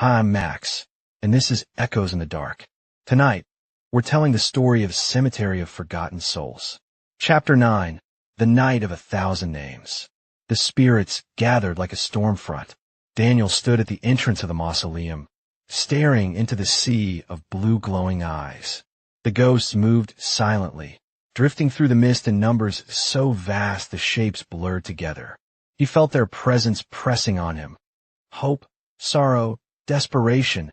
Hi, I'm Max, and this is Echoes in the Dark. Tonight, we're telling the story of Cemetery of Forgotten Souls. Chapter 9, The Night of 1,000 Names. The spirits gathered like a storm front. Daniel stood at the entrance of the mausoleum, staring into the sea of blue glowing eyes. The ghosts moved silently, drifting through the mist in numbers so vast the shapes blurred together. He felt their presence pressing on him. Hope, sorrow, desperation,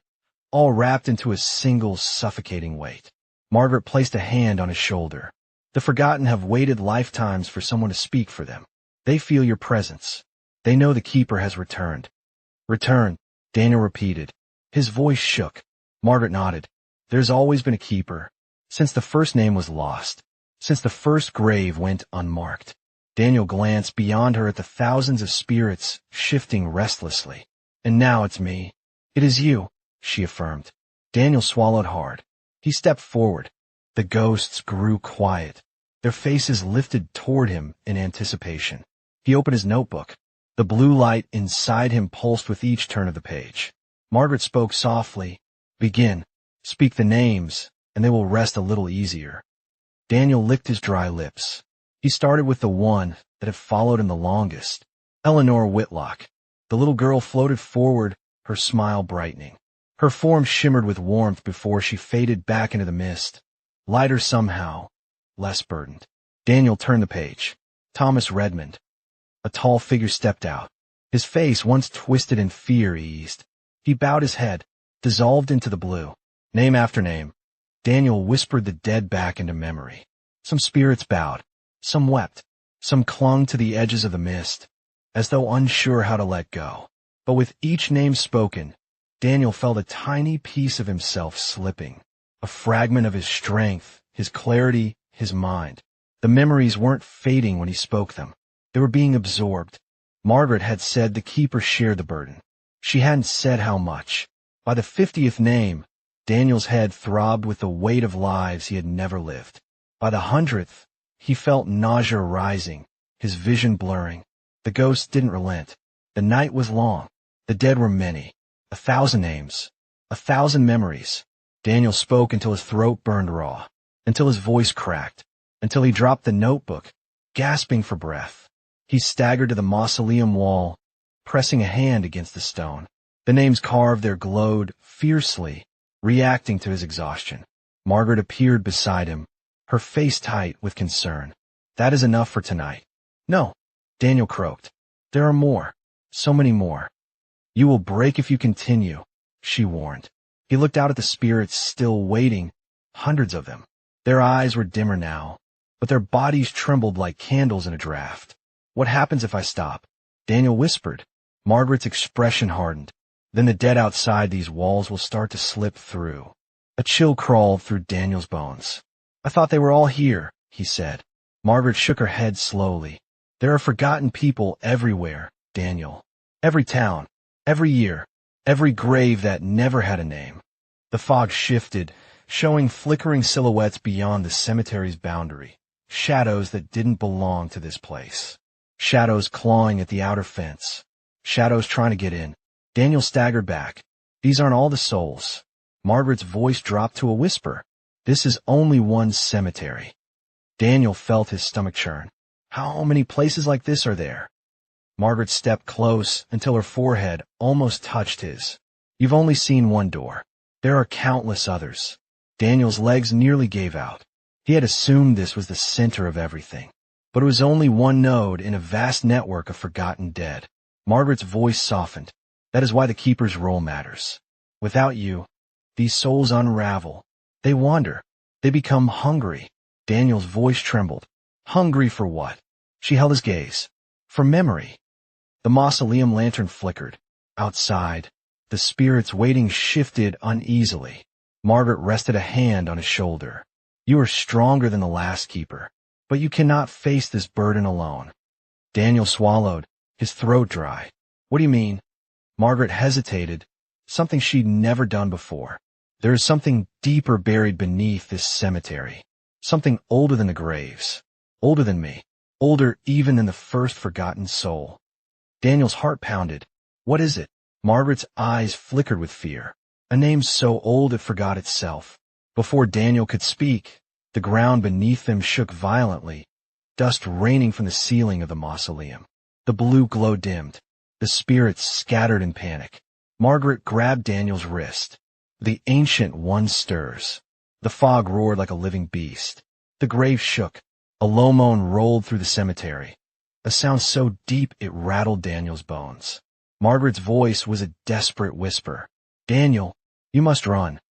all wrapped into a single suffocating weight. Margaret placed a hand on his shoulder. The forgotten have waited lifetimes for someone to speak for them. They feel your presence. They know the keeper has returned. Return, Daniel repeated. His voice shook. Margaret nodded. There's always been a keeper, since the first name was lost, since the first grave went unmarked. Daniel glanced beyond her at the thousands of spirits shifting restlessly. And now it's me. It is you, she affirmed. Daniel swallowed hard. He stepped forward. The ghosts grew quiet. Their faces lifted toward him in anticipation. He opened his notebook. The blue light inside him pulsed with each turn of the page. Margaret spoke softly. Begin. Speak the names, and they will rest a little easier. Daniel licked his dry lips. He started with the one that had followed him the longest. Eleanor Whitlock. The little girl floated forward, her smile brightening. Her form shimmered with warmth before she faded back into the mist. Lighter somehow, less burdened. Daniel turned the page. Thomas Redmond. A tall figure stepped out. His face, once twisted in fear, eased. He bowed his head, dissolved into the blue. Name after name. Daniel whispered the dead back into memory. Some spirits bowed. Some wept. Some clung to the edges of the mist, as though unsure how to let go. But with each name spoken, Daniel felt a tiny piece of himself slipping, a fragment of his strength, his clarity, his mind. The memories weren't fading when he spoke them. They were being absorbed. Margaret had said the keeper shared the burden. She hadn't said how much. By the 50th name, Daniel's head throbbed with the weight of lives he had never lived. By the 100th, he felt nausea rising, his vision blurring. The ghosts didn't relent. The night was long. The dead were many. 1,000 names. 1,000 memories. Daniel spoke until his throat burned raw, until his voice cracked, until he dropped the notebook, gasping for breath. He staggered to the mausoleum wall, pressing a hand against the stone. The names carved there glowed fiercely, reacting to his exhaustion. Margaret appeared beside him, her face tight with concern. That is enough for tonight. No, Daniel croaked. There are more. So many more. You will break if you continue, she warned. He looked out at the spirits still waiting, hundreds of them. Their eyes were dimmer now, but their bodies trembled like candles in a draft. What happens if I stop? Daniel whispered. Margaret's expression hardened. Then the dead outside these walls will start to slip through. A chill crawled through Daniel's bones. I thought they were all here, he said. Margaret shook her head slowly. There are forgotten people everywhere, Daniel. Every town, every year, every grave that never had a name. The fog shifted, showing flickering silhouettes beyond the cemetery's boundary. Shadows that didn't belong to this place. Shadows clawing at the outer fence. Shadows trying to get in. Daniel staggered back. These aren't all the souls. Margaret's voice dropped to a whisper. This is only one cemetery. Daniel felt his stomach churn. How many places like this are there? Margaret stepped close until her forehead almost touched his. You've only seen one door. There are countless others. Daniel's legs nearly gave out. He had assumed this was the center of everything. But it was only one node in a vast network of forgotten dead. Margaret's voice softened. That is why the keeper's role matters. Without you, these souls unravel. They wander. They become hungry. Daniel's voice trembled. Hungry for what? She held his gaze. For memory. The mausoleum lantern flickered. Outside, the spirits waiting shifted uneasily. Margaret rested a hand on his shoulder. You are stronger than the last keeper, but you cannot face this burden alone. Daniel swallowed, his throat dry. What do you mean? Margaret hesitated, something she'd never done before. There is something deeper buried beneath this cemetery. Something older than the graves. Older than me. Older even than the first forgotten soul. Daniel's heart pounded. What is it? Margaret's eyes flickered with fear. A name so old it forgot itself. Before Daniel could speak, the ground beneath them shook violently, dust raining from the ceiling of the mausoleum. The blue glow dimmed. The spirits scattered in panic. Margaret grabbed Daniel's wrist. The Ancient One stirs. The fog roared like a living beast. The grave shook. A low moan rolled through the cemetery, a sound so deep it rattled Daniel's bones. Margaret's voice was a desperate whisper. "Daniel, you must run."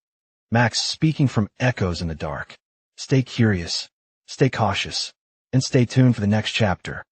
Max speaking from echoes in the dark. "Stay curious, stay cautious, and stay tuned for the next chapter.